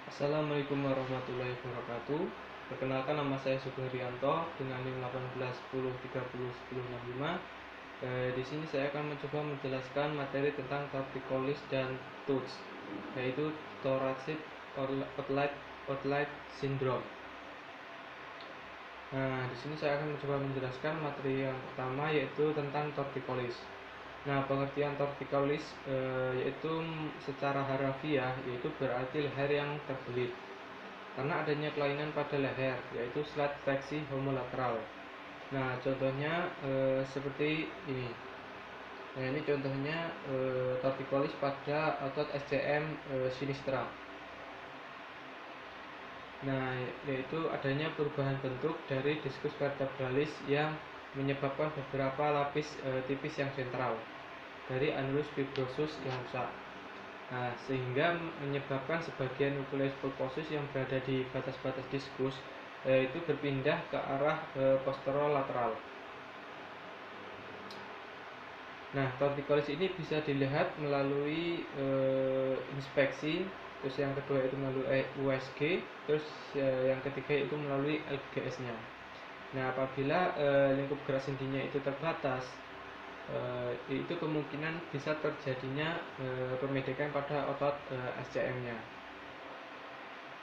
Assalamualaikum warahmatullahi wabarakatuh. Perkenalkan, nama saya Sugeng Rianto dengan NIM 1810301065. Di sini saya akan mencoba menjelaskan materi tentang torticollis dan TOOTS, yaitu Thoracic Outlet Syndrome. Nah, di sini saya akan mencoba menjelaskan materi yang pertama, yaitu tentang torticollis. Nah, pengertian torticollis yaitu secara harafiah yaitu berarti leher yang terbelit karena adanya kelainan pada leher, yaitu slat fleksi homolateral. Nah, contohnya seperti ini. Nah, ini contohnya torticollis pada otot SCM sinistra. Nah, yaitu adanya perubahan bentuk dari diskus vertebralis yang menyebabkan beberapa lapis tipis yang sentral dari annulus fibrosus yang rusak. Nah, sehingga menyebabkan sebagian nukleus pulposus yang berada di batas-batas diskus itu berpindah ke arah posterolateral. Nah, torticollis ini bisa dilihat melalui inspeksi, terus yang kedua itu melalui USG, terus yang ketiga itu melalui LGS-nya. Nah, apabila lingkup gerak sendinya itu terbatas, itu kemungkinan bisa terjadinya pemedekan pada otot SCM-nya.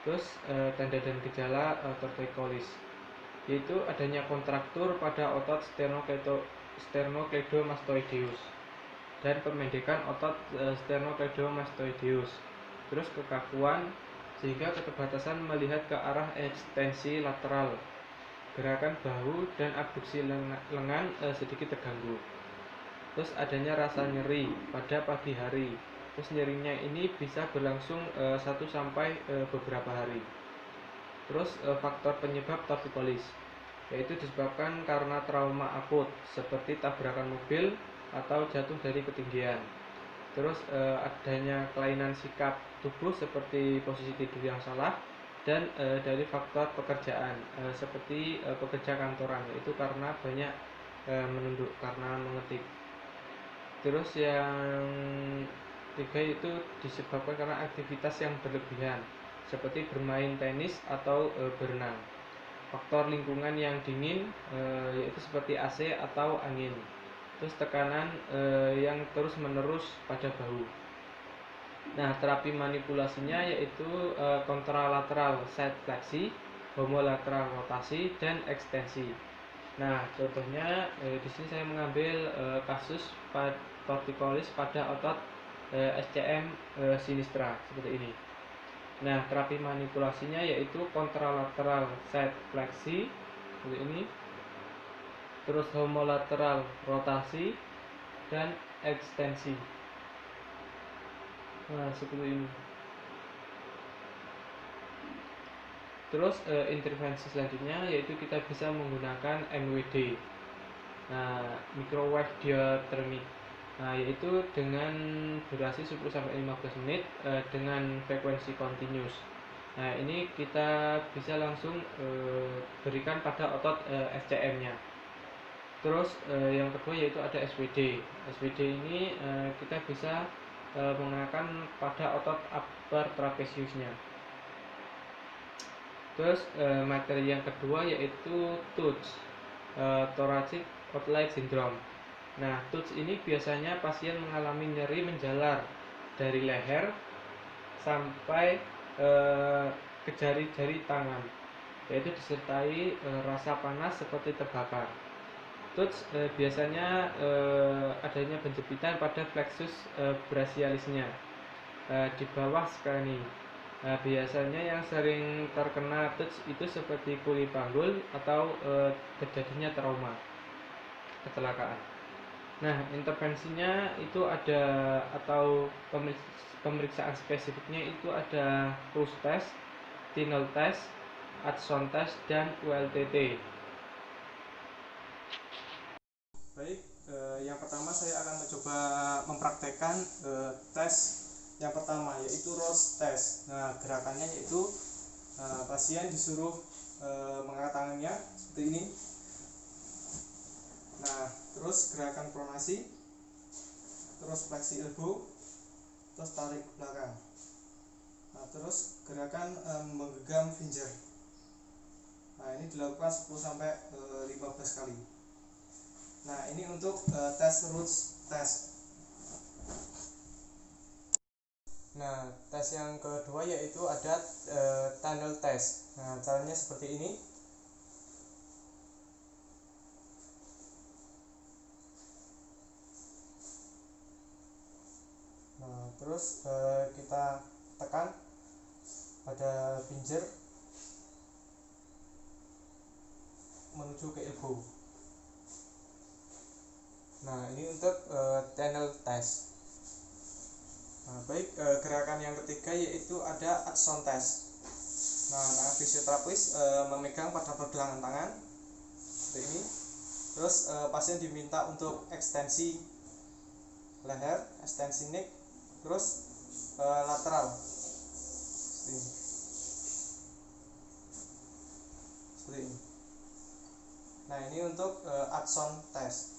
Terus tanda dan gejala torticollis yaitu adanya kontraktur pada otot sternocleidomastoideus dan pemendekan otot sternocleidomastoideus. Terus kekakuan sehingga keterbatasan melihat ke arah ekstensi lateral, gerakan bahu dan abduksi lengan sedikit terganggu. Terus adanya rasa nyeri pada pagi hari. Terus nyerinya ini bisa berlangsung 1 sampai beberapa hari. Terus faktor penyebab torticollis yaitu disebabkan karena trauma akut seperti tabrakan mobil atau jatuh dari ketinggian. Terus adanya kelainan sikap tubuh seperti posisi tidur yang salah dan dari faktor pekerjaan seperti pekerja kantoran, yaitu karena banyak menunduk karena mengetik. Terus yang tiga itu disebabkan karena aktivitas yang berlebihan seperti bermain tenis atau berenang. Faktor lingkungan yang dingin yaitu seperti AC atau angin. Terus tekanan yang terus menerus pada bahu. Nah, terapi manipulasinya yaitu kontralateral side fleksi, homolateral rotasi, dan ekstensi. Nah, contohnya di sini saya mengambil kasus torticollis pada otot SCM sinistra seperti ini. Nah, terapi manipulasinya yaitu kontralateral side fleksi seperti ini, terus homolateral rotasi dan ekstensi. Nah, seperti ini. Terus intervensi selanjutnya yaitu kita bisa menggunakan MWD. Nah, microwave diathermy. Nah, yaitu dengan durasi 10-15 menit dengan frekuensi continuous. Nah, ini kita bisa langsung berikan pada otot SCM-nya. Terus yang kedua yaitu ada SWD. SWD ini kita bisa menggunakan pada otot upper trapeziusnya. Terus materi yang kedua yaitu TOOTS, Thoracic Outlet Syndrome. Nah, TOOTS ini biasanya pasien mengalami nyeri menjalar dari leher sampai ke jari-jari tangan, yaitu disertai rasa panas seperti terbakar. TOOTS biasanya adanya penjepitan pada plexus brachialisnya di bawah skreni. Nah, biasanya yang sering terkena TOOTS itu seperti kuli panggul atau terjadinya trauma, kecelakaan. Nah, intervensinya itu ada atau pemeriksaan spesifiknya itu ada Kruse test, Tinel test, Addison test, dan ULTT. Baik, yang pertama saya akan mencoba mempraktekkan tes yang pertama yaitu Rose test. Nah, gerakannya yaitu pasien disuruh mengangkat tangannya seperti ini. Nah, terus gerakan pronasi, terus fleksi elbow, terus tarik ke belakang. Nah, Terus gerakan menggenggam finger. Nah, ini dilakukan 10 sampai 15 kali. Nah, ini untuk tes roots test. Nah, tes yang kedua yaitu ada tunnel test. Nah, caranya seperti ini. Nah, terus kita tekan pada finger menuju ke elbow. Nah, ini untuk tunnel test. Nah, baik, gerakan yang ketiga yaitu ada Addison test. Nah, fisioterapis memegang pada pergelangan tangan seperti ini. Terus pasien diminta untuk ekstensi leher, ekstensi neck, terus lateral seperti ini. Seperti ini. Nah, ini untuk Addison test.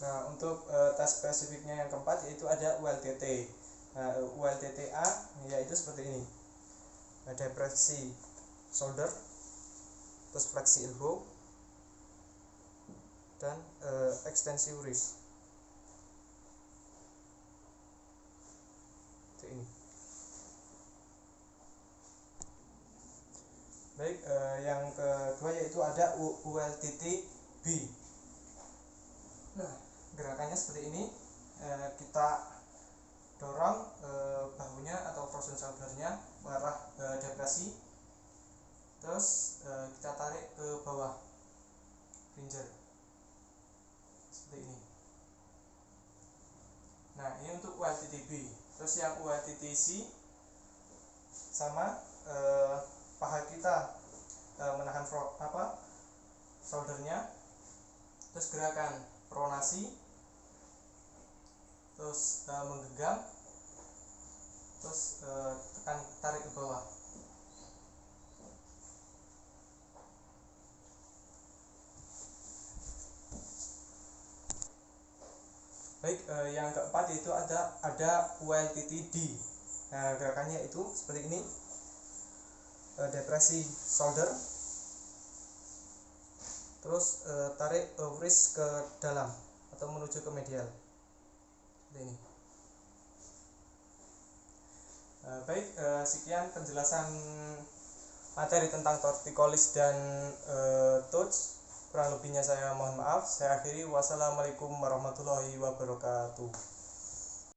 Nah, untuk tes spesifiknya yang keempat yaitu ada ULTT. Nah, ULTTA yaitu seperti ini. Ada depresi shoulder, terus fleksi elbow, dan ekstensi wrist. Seperti ini. Baik, yang kedua yaitu ada ULTT B. Nah, gerakannya seperti ini. Kita dorong bahunya atau frozen shouldernya mengarah depresi, terus kita tarik ke bawah finger seperti ini. Nah, ini untuk ULTT B. Terus yang ULTT C sama, paha kita menahan shouldernya, terus gerakan pronasi, terus menggenggam, terus tekan tarik ke bawah. Baik, yang keempat yaitu ada ULTT D. Nah, gerakannya itu seperti ini. Depresi shoulder, terus tarik wrist ke dalam atau menuju ke medial seperti ini. Baik, sekian penjelasan materi tentang tortikolis dan touch. Kurang lebihnya saya mohon maaf. Saya akhiri. Wassalamualaikum warahmatullahi wabarakatuh.